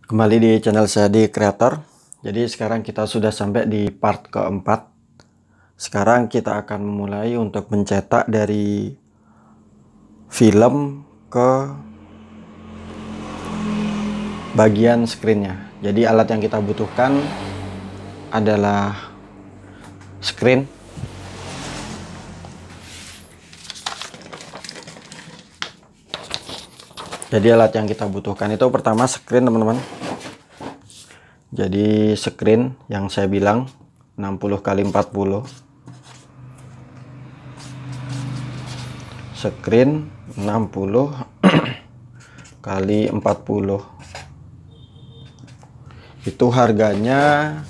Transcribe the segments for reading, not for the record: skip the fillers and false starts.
Kembali di channel saya di Creator. Jadi sekarang kita sudah sampai di part keempat. Sekarang kita akan memulai untuk mencetak dari film ke bagian screennya. Jadi alat yang kita butuhkan adalah screen, jadi alat yang kita butuhkan itu pertama screen, teman-teman. Jadi screen yang saya bilang 60 kali 40, screen 60 kali 40. Itu harganya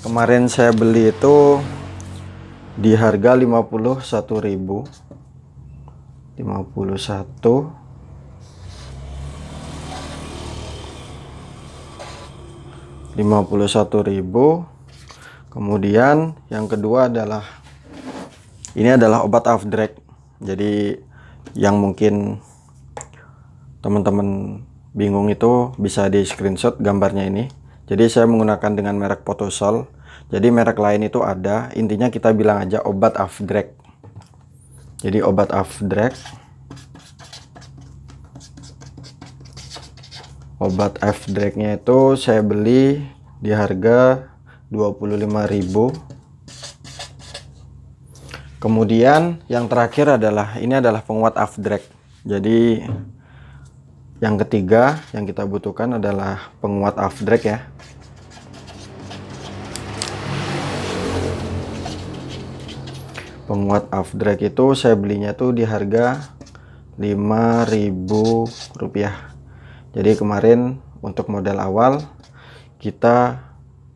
kemarin saya beli itu di harga 51.000. 51.000. Kemudian yang kedua adalah ini adalah obat Afdrek. Jadi yang mungkin teman-teman bingung itu bisa di screenshot gambarnya ini. Jadi saya menggunakan dengan merek Photosol. Jadi merek lain itu ada, intinya kita bilang aja obat Afdrek. Jadi obat Afdrek, obat Afdreknya itu saya beli di harga 25.000. Kemudian yang terakhir adalah ini adalah penguat Afdrek. Jadi yang ketiga yang kita butuhkan adalah penguat Afdrek ya. Penguat Afdrek itu saya belinya tuh di harga 5.000 rupiah. Jadi kemarin untuk modal awal kita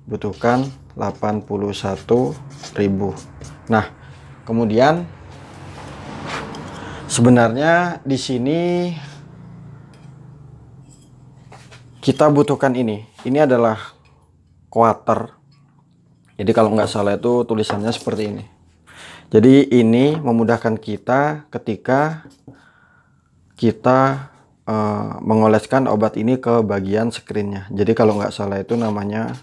butuhkan 81.000. Nah, kemudian sebenarnya di sini kita butuhkan ini. Ini adalah quarter. Jadi kalau nggak salah itu tulisannya seperti ini. Jadi ini memudahkan kita ketika kita mengoleskan obat ini ke bagian screennya. Jadi kalau nggak salah itu namanya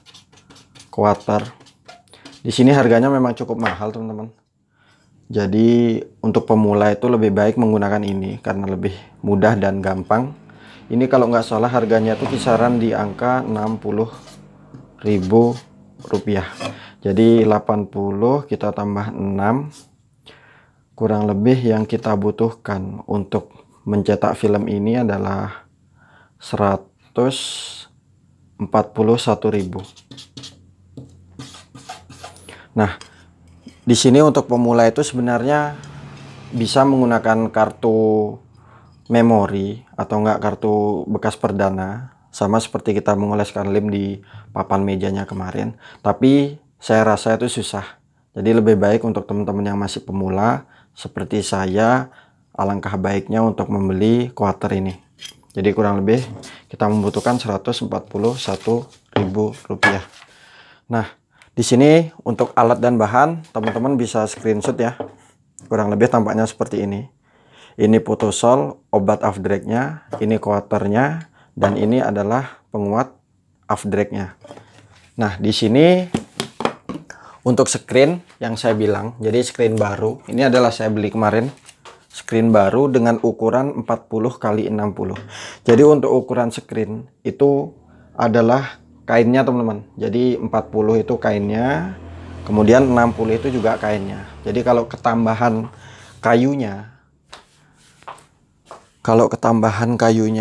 quarter. Di sini harganya memang cukup mahal, teman-teman. Jadi untuk pemula itu lebih baik menggunakan ini karena lebih mudah dan gampang. Ini kalau nggak salah harganya tuh kisaran di angka 60.000 rupiah. Jadi 80 kita tambah 6, kurang lebih yang kita butuhkan untuk mencetak film ini adalah 141.000. Nah, di sini untuk pemula itu sebenarnya bisa menggunakan kartu memori atau enggak kartu bekas perdana, sama seperti kita mengoleskan lem di papan mejanya kemarin. Tapi saya rasa itu susah. Jadi lebih baik untuk teman-teman yang masih pemula seperti saya, alangkah baiknya untuk membeli quarter ini. Jadi kurang lebih kita membutuhkan 141.000 rupiah. Nah, di sini untuk alat dan bahan teman-teman bisa screenshot ya. Kurang lebih tampaknya seperti ini. Ini Photosol obat Afdreknya, ini quarternya, dan ini adalah penguat Afdreknya. Nah, di sini untuk screen yang saya bilang, jadi screen baru, ini adalah saya beli kemarin. Screen baru dengan ukuran 40 kali 60. Jadi untuk ukuran screen itu adalah kainnya, teman-teman. Jadi 40 itu kainnya, kemudian 60 itu juga kainnya. Jadi kalau ketambahan kayunya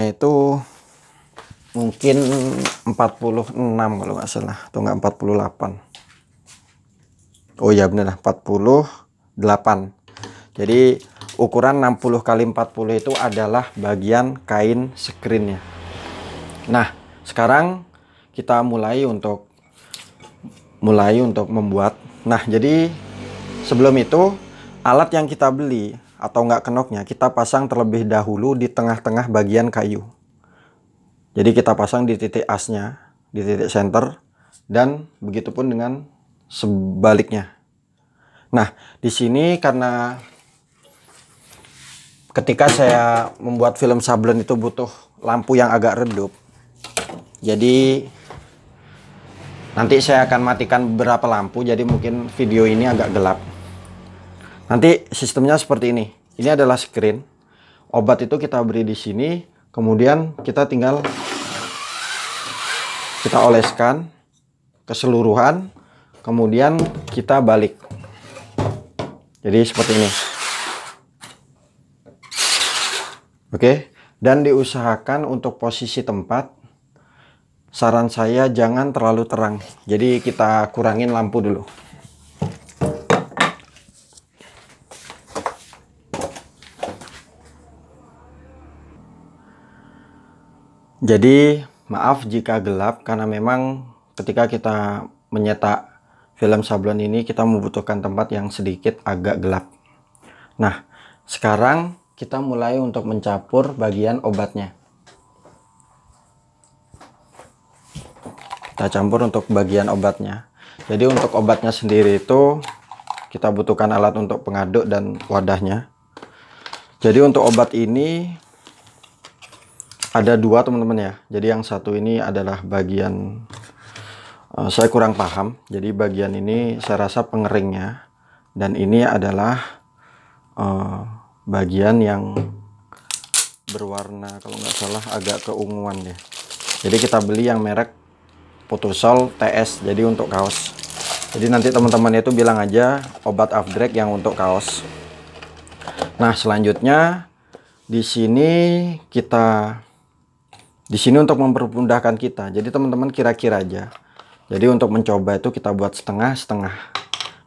itu mungkin 46 kalau nggak salah, atau nggak 48. Oh ya benar, 48. Jadi ukuran 60 kali 40 itu adalah bagian kain screennya. Nah, sekarang kita mulai untuk membuat. Nah, jadi sebelum itu alat yang kita beli atau enggak kenoknya kita pasang terlebih dahulu di tengah-tengah bagian kayu. Jadi kita pasang di titik asnya, di titik center, dan begitupun dengan sebaliknya. Nah, di sini karena ketika saya membuat film sablon itu butuh lampu yang agak redup, jadi Nanti saya akan matikan beberapa lampu, jadi mungkin video ini agak gelap. Nanti sistemnya seperti ini. Ini adalah screen. Obat itu kita beri di sini, kemudian kita tinggal kita oleskan keseluruhan, kemudian kita balik. Jadi seperti ini. Oke, dan diusahakan untuk posisi tempat. Saran saya jangan terlalu terang, jadi kita kurangin lampu dulu. Jadi maaf jika gelap, karena memang ketika kita menyetak film sablon ini kita membutuhkan tempat yang sedikit agak gelap. Nah, sekarang kita mulai untuk mencampur bagian obatnya. Kita campur untuk bagian obatnya. Jadi untuk obatnya sendiri itu kita butuhkan alat untuk pengaduk dan wadahnya. Jadi untuk obat ini ada dua teman-teman ya. Jadi yang satu ini adalah bagian saya kurang paham. Jadi bagian ini saya rasa pengeringnya, dan ini adalah bagian yang berwarna kalau nggak salah agak keunguan ya. Jadi kita beli yang merek Photosol TS, jadi untuk kaos. Jadi nanti teman-teman itu bilang aja obat Afdrek yang untuk kaos. Nah, selanjutnya di sini untuk mempermudahkan kita. Jadi teman-teman kira-kira aja. Jadi untuk mencoba itu kita buat setengah-setengah.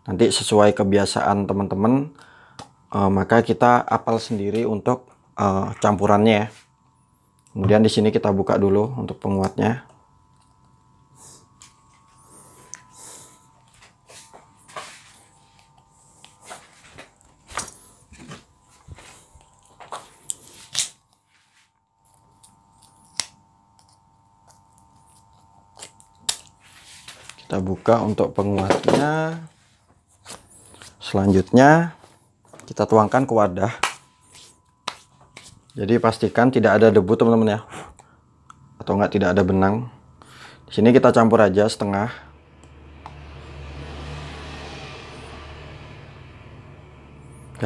Nanti sesuai kebiasaan teman-teman, maka kita apal sendiri untuk campurannya ya. Kemudian di sini kita buka dulu untuk penguatnya. Kita buka untuk penguatnya. Selanjutnya kita tuangkan ke wadah. Jadi pastikan tidak ada debu teman-teman ya, atau enggak tidak ada benang. Di sini kita campur aja setengah.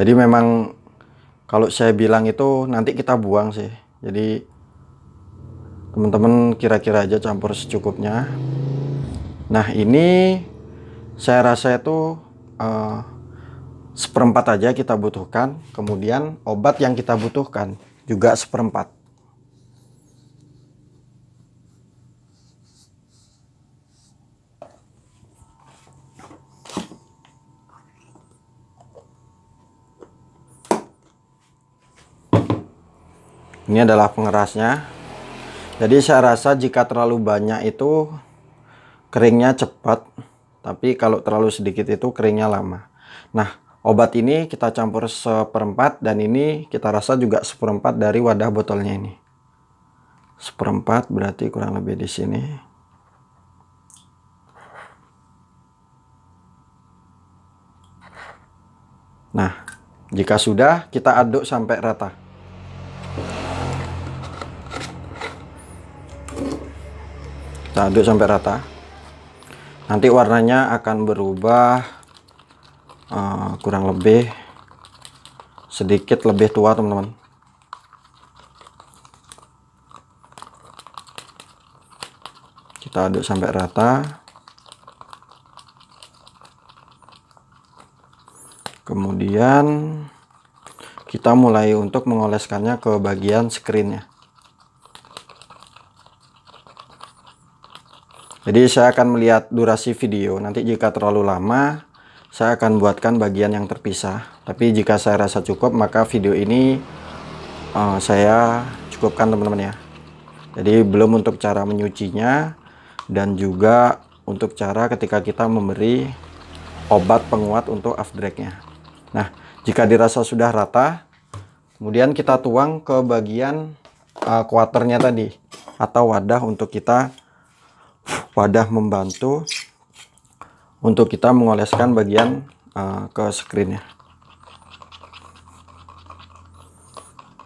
Jadi memang kalau saya bilang itu nanti kita buang sih. Jadi teman-teman kira-kira aja campur secukupnya. Nah, ini saya rasa itu seperempat aja kita butuhkan. Kemudian obat yang kita butuhkan juga seperempat. Ini adalah pengerasnya. Jadi saya rasa jika terlalu banyak itu keringnya cepat, tapi kalau terlalu sedikit itu keringnya lama. Nah, obat ini kita campur seperempat, dan ini kita rasa juga seperempat dari wadah botolnya ini. Seperempat berarti kurang lebih di sini. Nah, jika sudah, kita aduk sampai rata. Kita aduk sampai rata. Nanti warnanya akan berubah kurang lebih sedikit lebih tua teman-teman. Kita aduk sampai rata. Kemudian kita mulai untuk mengoleskannya ke bagian screennya. Jadi saya akan melihat durasi video. Nanti jika terlalu lama, saya akan buatkan bagian yang terpisah. Tapi jika saya rasa cukup, maka video ini saya cukupkan teman-teman ya. Jadi belum untuk cara menyucinya, dan juga untuk cara ketika kita memberi obat penguat untuk Afdreknya. Nah, jika dirasa sudah rata, kemudian kita tuang ke bagian quarternya tadi, atau wadah untuk kita membantu untuk kita mengoleskan bagian ke screennya.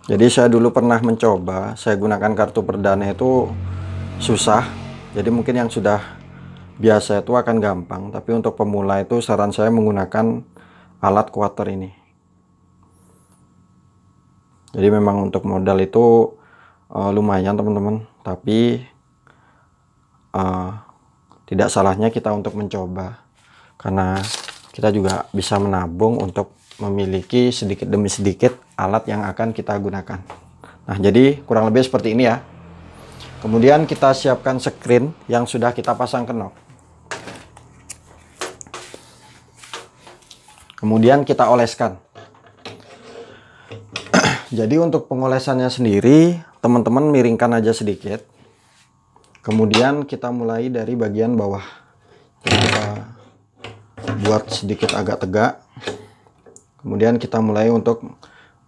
Jadi saya dulu pernah mencoba, saya gunakan kartu perdana itu susah. Jadi mungkin yang sudah biasa itu akan gampang, tapi untuk pemula itu saran saya menggunakan alat quarter ini. Jadi memang untuk modal itu lumayan teman-teman, tapi tidak salahnya kita untuk mencoba, karena kita juga bisa menabung untuk memiliki sedikit demi sedikit alat yang akan kita gunakan. Nah, jadi kurang lebih seperti ini ya. Kemudian kita siapkan screen yang sudah kita pasang ke nok. Kemudian kita oleskan. Jadi untuk pengolesannya sendiri, teman-teman miringkan aja sedikit. Kemudian kita mulai dari bagian bawah. Jadi kita buat sedikit agak tegak. Kemudian kita mulai untuk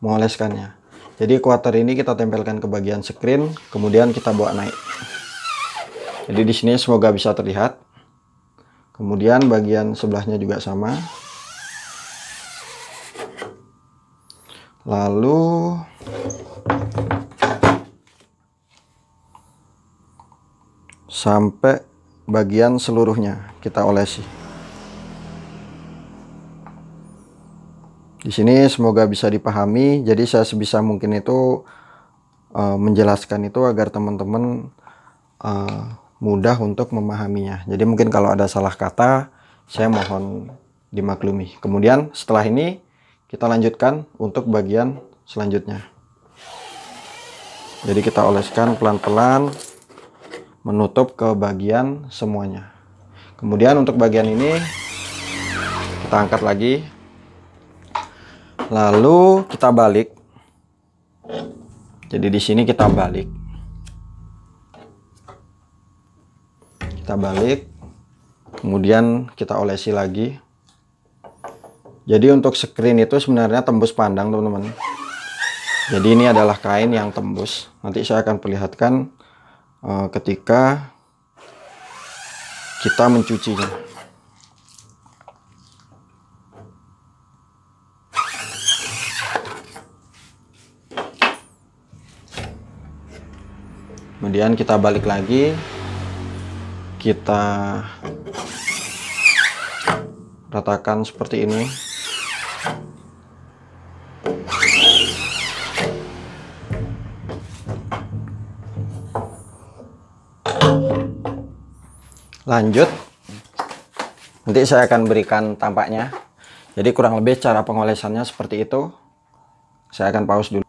mengoleskannya. Jadi quarter ini kita tempelkan ke bagian screen, kemudian kita bawa naik. Jadi di sini semoga bisa terlihat. Kemudian bagian sebelahnya juga sama. Lalu sampai bagian seluruhnya kita olesi. Di sini semoga bisa dipahami. Jadi saya sebisa mungkin itu menjelaskan itu agar teman-teman mudah untuk memahaminya. Jadi mungkin kalau ada salah kata, saya mohon dimaklumi. Kemudian setelah ini kita lanjutkan untuk bagian selanjutnya. Jadi kita oleskan pelan-pelan menutup ke bagian semuanya. Kemudian untuk bagian ini kita angkat lagi. Lalu kita balik. Jadi di sini kita balik. Kita balik. Kemudian kita olesi lagi. Jadi untuk screen itu sebenarnya tembus pandang, teman-teman. Jadi ini adalah kain yang tembus. Nanti saya akan perlihatkan ketika kita mencucinya. Kemudian kita balik lagi, kita ratakan seperti ini. Lanjut, nanti saya akan berikan tampaknya. Jadi kurang lebih cara pengolesannya seperti itu. Saya akan pause dulu.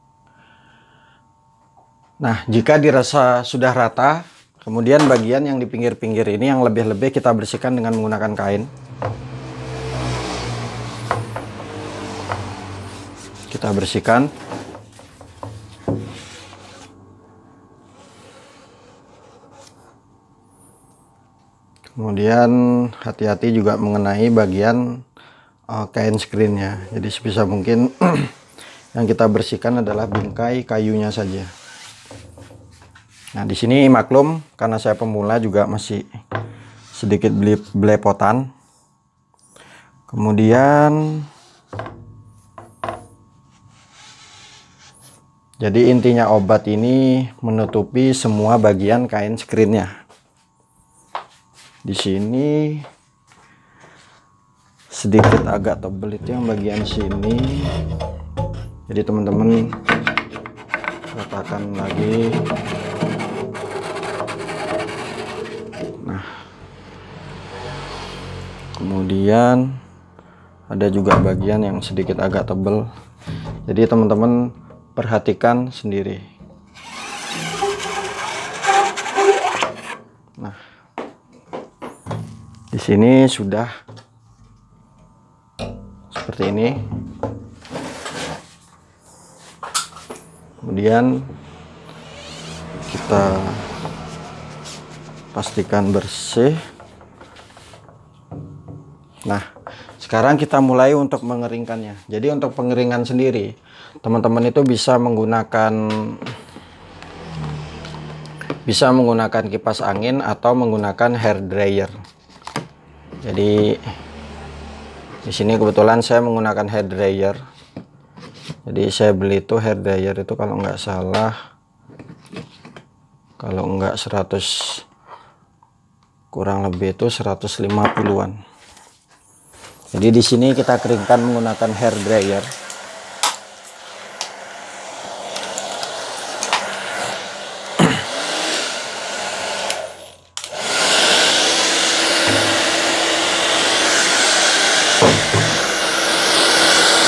Nah, jika dirasa sudah rata, kemudian bagian yang di pinggir-pinggir ini yang lebih-lebih kita bersihkan dengan menggunakan kain. Kita bersihkan. Kemudian hati-hati juga mengenai bagian kain screennya. Jadi sebisa mungkin yang kita bersihkan adalah bingkai kayunya saja. Nah, di sini maklum karena saya pemula juga masih sedikit belepotan. Kemudian jadi intinya obat ini menutupi semua bagian kain screennya. Di sini sedikit agak tebal itu yang bagian sini. Jadi teman-teman ratakan lagi. Nah, kemudian ada juga bagian yang sedikit agak tebal. Jadi teman-teman perhatikan sendiri. Nah, di sini sudah seperti ini. Kemudian kita pastikan bersih. Nah, sekarang kita mulai untuk mengeringkannya. Jadi untuk pengeringan sendiri, teman-teman itu bisa menggunakan kipas angin atau menggunakan hair dryer. Jadi di sini kebetulan saya menggunakan hair dryer. Jadi saya beli itu hair dryer itu kalau nggak salah, kalau nggak 100 kurang lebih itu 150-an. Jadi di sini kita keringkan menggunakan hair dryer.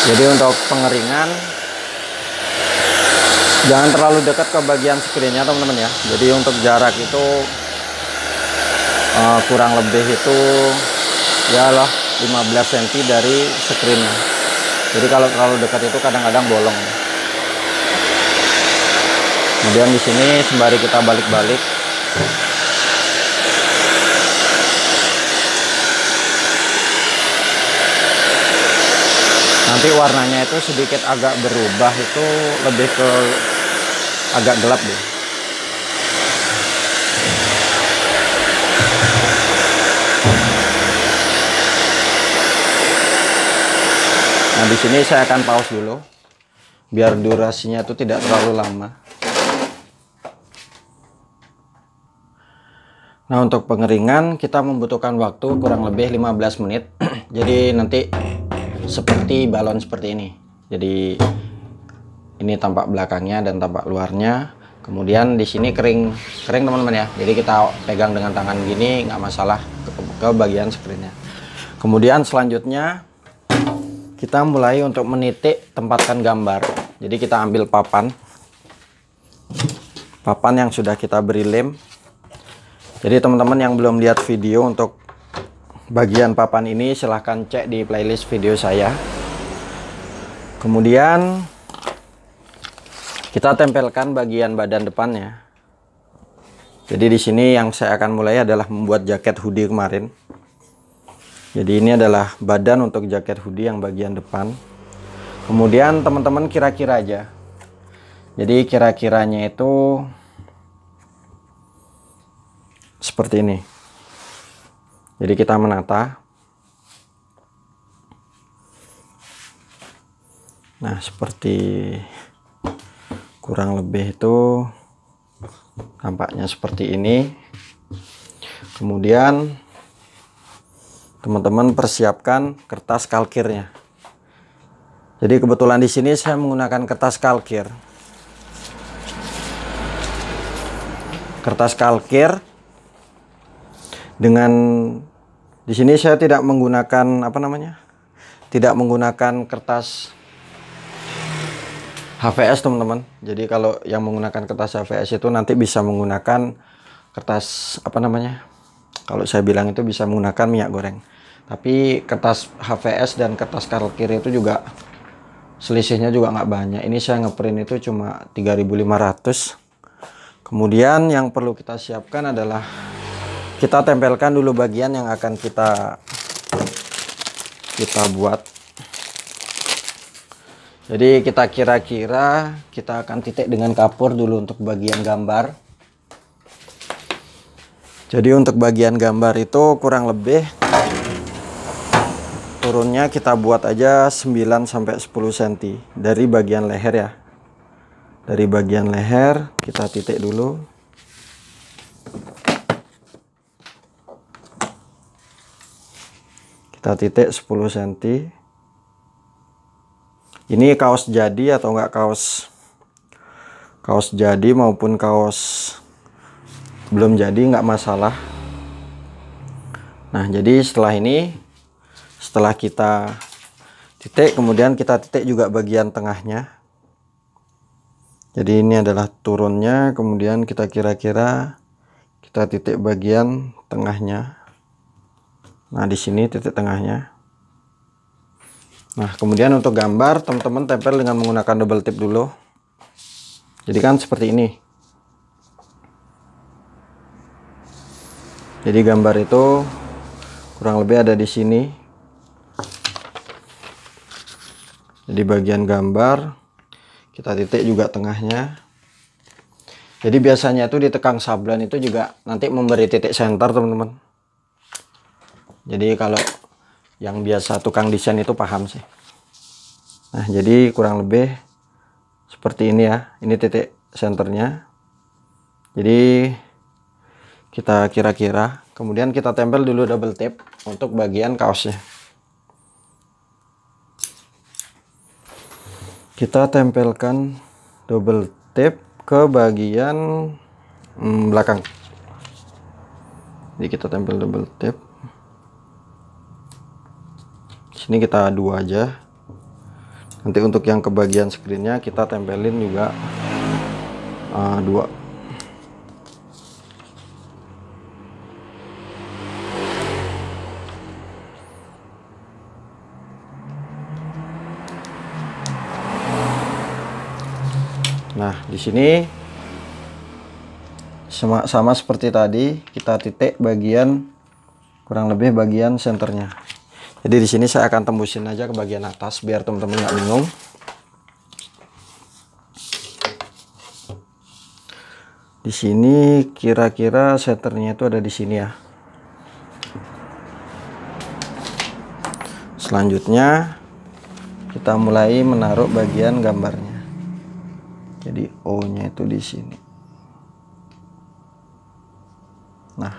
Jadi untuk pengeringan jangan terlalu dekat ke bagian screennya teman-teman ya. Jadi untuk jarak itu kurang lebih itu ya 15 cm dari screennya. Jadi kalau terlalu dekat itu kadang-kadang bolong. Kemudian di sini sembari kita balik-balik, nanti warnanya itu sedikit agak berubah, itu lebih ke agak gelap deh. Nah di sini saya akan pause dulu biar durasinya itu tidak terlalu lama. Nah untuk pengeringan kita membutuhkan waktu kurang lebih 15 menit. Jadi nanti seperti balon seperti ini. Jadi ini tampak belakangnya dan tampak luarnya. Kemudian di sini kering teman-teman ya. Jadi kita pegang dengan tangan gini nggak masalah ke bagian screennya. Kemudian selanjutnya kita mulai untuk menitik tempatkan gambar. Jadi kita ambil papan yang sudah kita beri lem. Jadi teman-teman yang belum lihat video untuk bagian papan ini, silahkan cek di playlist video saya. Kemudian kita tempelkan bagian badan depannya. Jadi di sini yang saya akan mulai adalah membuat jaket hoodie kemarin. Jadi ini adalah badan untuk jaket hoodie yang bagian depan. Kemudian teman-teman kira-kira aja. Jadi kira-kiranya itu seperti ini. Jadi kita menata. Nah seperti kurang lebih itu tampaknya seperti ini. Kemudian teman-teman persiapkan kertas kalkirnya. Jadi kebetulan di sini saya menggunakan kertas kalkir. Kertas kalkir dengan di sini saya tidak menggunakan tidak menggunakan kertas HVS teman-teman. Jadi kalau yang menggunakan kertas HVS itu nanti bisa menggunakan kertas kalau saya bilang itu bisa menggunakan minyak goreng. Tapi kertas HVS dan kertas kalkir itu juga selisihnya juga nggak banyak. Ini saya ngeprint itu cuma 3.500. Kemudian yang perlu kita siapkan adalah kita tempelkan dulu bagian yang akan kita buat. Jadi kita kira-kira kita akan titik dengan kapur dulu untuk bagian gambar. Jadi untuk bagian gambar itu kurang lebih turunnya kita buat aja 9-10 cm dari bagian leher ya. Dari bagian leher kita titik dulu. Kita titik 10 cm. Ini kaos jadi atau enggak kaos jadi maupun kaos belum jadi nggak masalah. Nah jadi setelah kita titik, kemudian kita titik juga bagian tengahnya. Jadi ini adalah turunnya, kemudian kita kira-kira kita titik bagian tengahnya. Nah di sini titik tengahnya. Nah kemudian untuk gambar teman-teman tempel dengan menggunakan double tip dulu. Jadi kan seperti ini. Jadi gambar itu kurang lebih ada di sini. Jadi bagian gambar kita titik juga tengahnya. Jadi biasanya itu di tekang sablon itu juga nanti memberi titik center teman-teman. Jadi kalau yang biasa tukang desain itu paham sih. Nah jadi kurang lebih seperti ini ya. Ini titik senternya. Jadi kita kira-kira. Kemudian kita tempel dulu double tape untuk bagian kaosnya. Kita tempelkan double tape ke bagian belakang. Jadi kita tempel double tape. Sini kita 2 aja. Nanti untuk yang ke bagian screennya kita tempelin juga 2. Nah, di sini sama seperti tadi, kita titik bagian kurang lebih bagian senternya. Jadi di sini saya akan tembusin aja ke bagian atas biar teman-teman nggak bingung. Di sini kira-kira senternya itu ada di sini ya. Selanjutnya kita mulai menaruh bagian gambarnya. Jadi O-nya itu di sini. Nah,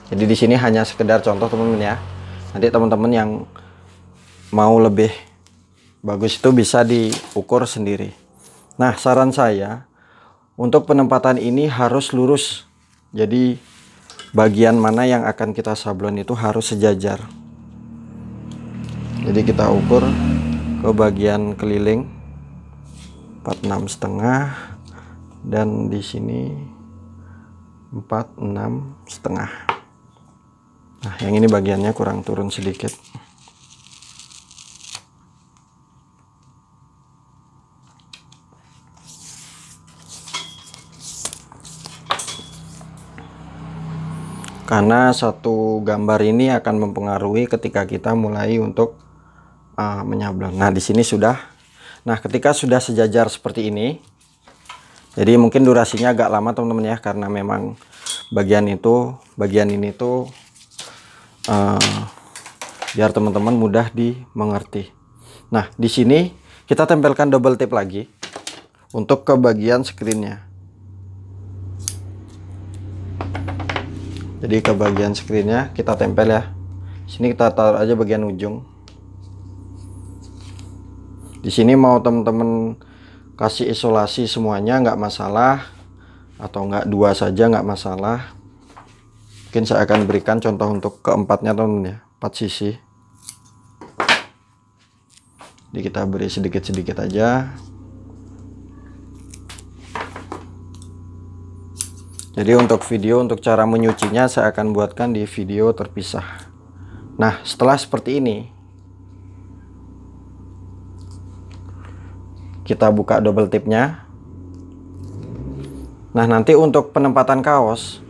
jadi di sini hanya sekedar contoh teman-teman ya. Nanti teman-teman yang mau lebih bagus itu bisa diukur sendiri. Nah, saran saya untuk penempatan ini harus lurus. Jadi bagian mana yang akan kita sablon itu harus sejajar. Jadi kita ukur ke bagian keliling 46,5 dan di sini 46,5. Nah, yang ini bagiannya kurang turun sedikit. Karena satu gambar ini akan mempengaruhi ketika kita mulai untuk menyablon. Nah, di sini sudah. Nah, ketika sudah sejajar seperti ini, jadi mungkin durasinya agak lama teman-teman ya, karena memang bagian ini tuh biar teman-teman mudah dimengerti. Nah, di sini kita tempelkan double tape lagi untuk ke bagian screennya. Jadi ke bagian screennya kita tempel ya. Sini kita taruh aja bagian ujung. Di sini mau teman-teman kasih isolasi semuanya nggak masalah, atau nggak 2 saja nggak masalah. Mungkin saya akan berikan contoh untuk keempatnya teman-teman ya, 4 sisi. Jadi kita beri sedikit-sedikit aja. Jadi untuk video untuk cara menyucinya saya akan buatkan di video terpisah. Nah, setelah seperti ini kita buka double tape-nya. Nah, nanti untuk penempatan kaos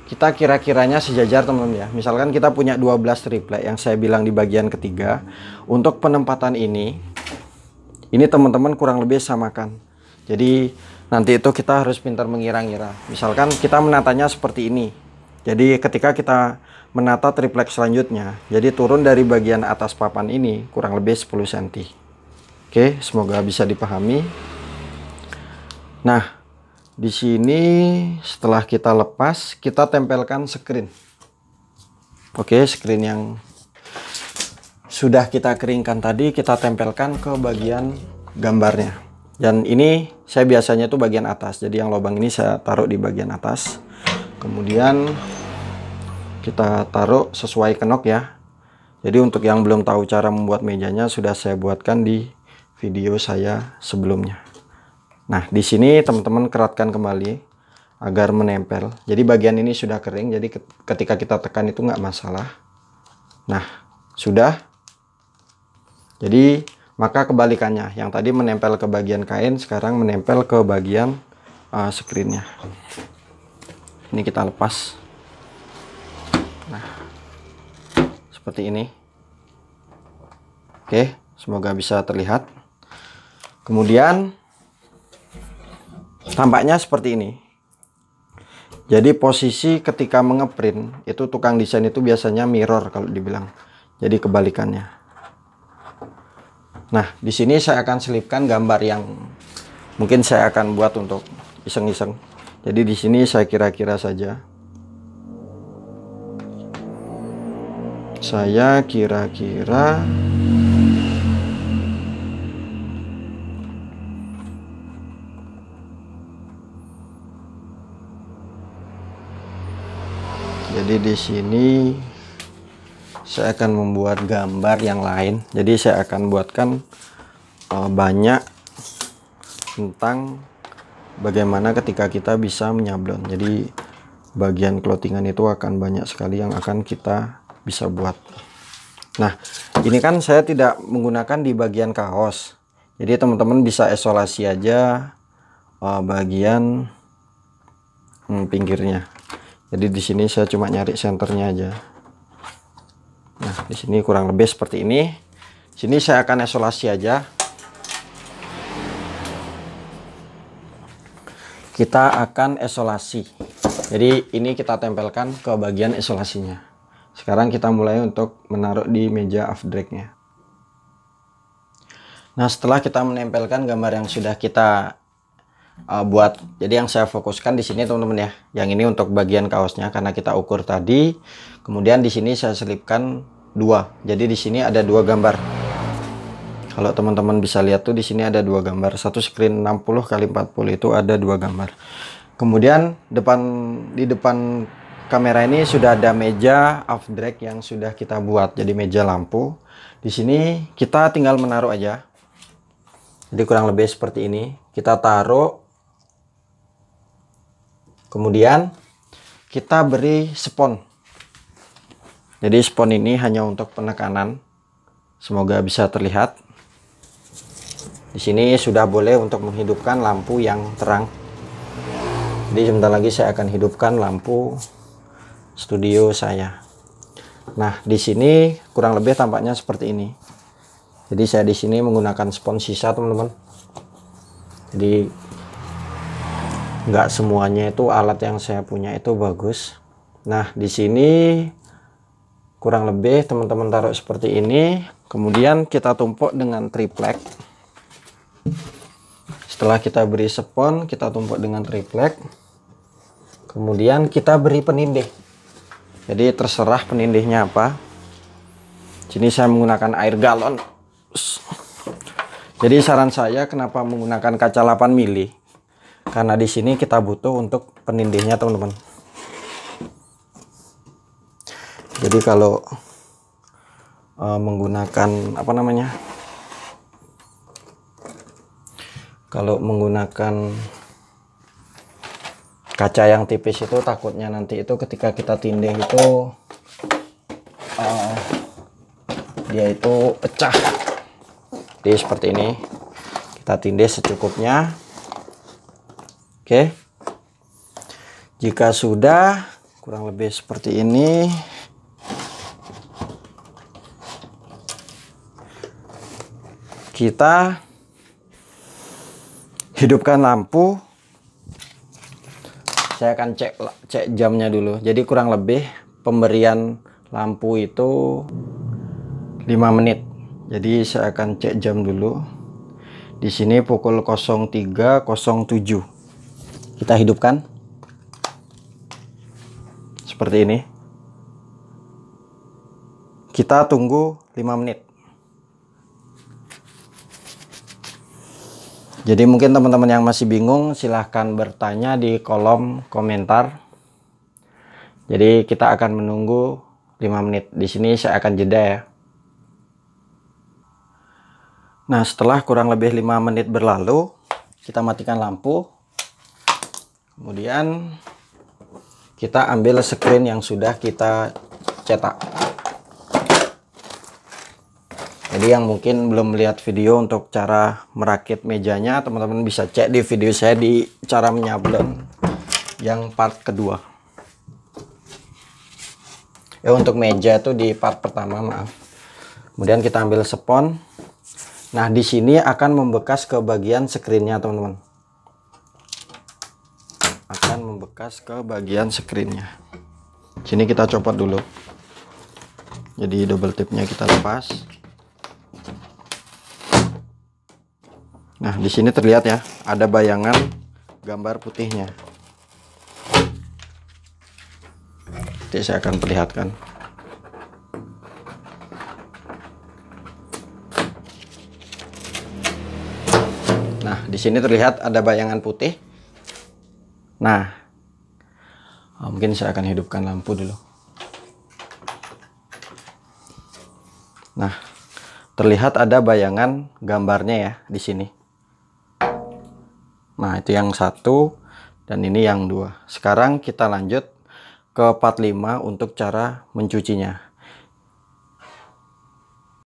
kita kira-kiranya sejajar teman-teman ya. Misalkan kita punya 12 triplek yang saya bilang di bagian ketiga. Untuk penempatan ini teman-teman kurang lebih samakan. Jadi nanti itu kita harus pintar mengira-ngira. Misalkan kita menatanya seperti ini. Jadi ketika kita menata triplek selanjutnya, jadi turun dari bagian atas papan ini kurang lebih 10 cm. Oke, semoga bisa dipahami. Nah, di sini setelah kita lepas, kita tempelkan screen. Oke, screen yang sudah kita keringkan tadi kita tempelkan ke bagian gambarnya. Dan ini saya biasanya tuh bagian atas. Jadi yang lubang ini saya taruh di bagian atas. Kemudian kita taruh sesuai kenok ya. Jadi untuk yang belum tahu cara membuat mejanya sudah saya buatkan di video saya sebelumnya. Nah, di sini teman-teman keratkan kembali agar menempel. Jadi bagian ini sudah kering, jadi ketika kita tekan itu nggak masalah. Nah, sudah. Jadi maka kebalikannya, yang tadi menempel ke bagian kain, sekarang menempel ke bagian screennya. Ini kita lepas. Nah, seperti ini. Oke, semoga bisa terlihat. Kemudian tampaknya seperti ini. Jadi posisi ketika mengeprint itu tukang desain itu biasanya mirror kalau dibilang. Jadi kebalikannya. Nah, di sini saya akan selipkan gambar yang mungkin saya akan buat untuk iseng-iseng. Jadi di sini saya kira-kira saja. saya kira-kira jadi di sini saya akan membuat gambar yang lain. Jadi saya akan buatkan banyak tentang bagaimana ketika kita bisa menyablon. Jadi bagian clothingan itu akan banyak sekali yang akan kita bisa buat. Nah, ini kan saya tidak menggunakan di bagian kaos. Jadi teman-teman bisa isolasi aja bagian pinggirnya. Jadi di sini saya cuma nyari senternya aja. Nah, di sini kurang lebih seperti ini. Sini saya akan isolasi aja. Kita akan isolasi. Jadi ini kita tempelkan ke bagian isolasinya. Sekarang kita mulai untuk menaruh di meja afdreknya. Nah, setelah kita menempelkan gambar yang sudah kita buat, jadi yang saya fokuskan di sini teman-teman ya, yang ini untuk bagian kaosnya karena kita ukur tadi. Kemudian di sini saya selipkan dua, jadi di sini ada dua gambar. Kalau teman-teman bisa lihat tuh di sini ada dua gambar, satu screen 60 x 40 itu ada dua gambar. Kemudian di depan kamera ini sudah ada meja afdrek yang sudah kita buat, jadi meja lampu. Di sini kita tinggal menaruh aja. Jadi kurang lebih seperti ini. Kita taruh. Kemudian kita beri spon. Jadi spon ini hanya untuk penekanan. Semoga bisa terlihat. Di sini sudah boleh untuk menghidupkan lampu yang terang. Jadi sebentar lagi saya akan hidupkan lampu studio saya. Nah, di sini kurang lebih tampaknya seperti ini. Jadi saya di sini menggunakan spon sisa, teman-teman. Jadi nggak semuanya itu alat yang saya punya itu bagus. Nah, di sini kurang lebih teman-teman taruh seperti ini. Kemudian kita tumpuk dengan triplek. Setelah kita beri spon, kita tumpuk dengan triplek. Kemudian kita beri penindih. Jadi terserah penindihnya apa. Sini saya menggunakan air galon. Jadi saran saya kenapa menggunakan kaca 8 mili? Karena di sini kita butuh untuk penindihnya, teman-teman. Jadi kalau menggunakan apa namanya? Kalau menggunakan kaca yang tipis itu takutnya nanti itu ketika kita tindih itu dia itu pecah. Jadi seperti ini. Kita tindih secukupnya. Oke. Jika sudah kurang lebih seperti ini, kita hidupkan lampu. Saya akan cek jamnya dulu. Jadi kurang lebih pemberian lampu itu 5 menit. Jadi saya akan cek jam dulu. Di sini pukul 03.07. Kita hidupkan. Seperti ini. Kita tunggu 5 menit. Jadi mungkin teman-teman yang masih bingung silahkan bertanya di kolom komentar. Jadi kita akan menunggu 5 menit. Di sini saya akan jeda ya. Nah, setelah kurang lebih 5 menit berlalu, kita matikan lampu. Kemudian kita ambil screen yang sudah kita cetak. Jadi yang mungkin belum melihat video untuk cara merakit mejanya, teman-teman bisa cek di video saya di cara menyablon yang part kedua. Untuk meja itu di part pertama, maaf. Kemudian kita ambil spon. Nah, di sini akan membekas ke bagian screennya, teman-teman. Akan membekas ke bagian screennya. Sini kita copot dulu. Jadi double tipnya kita lepas. Nah, di sini terlihat ya, ada bayangan gambar putihnya. Nanti saya akan perlihatkan. Nah, di sini terlihat ada bayangan putih. Nah, mungkin saya akan hidupkan lampu dulu. Nah, terlihat ada bayangan gambarnya ya di sini. Nah, itu yang satu dan ini yang dua. Sekarang kita lanjut ke part 5 untuk cara mencucinya.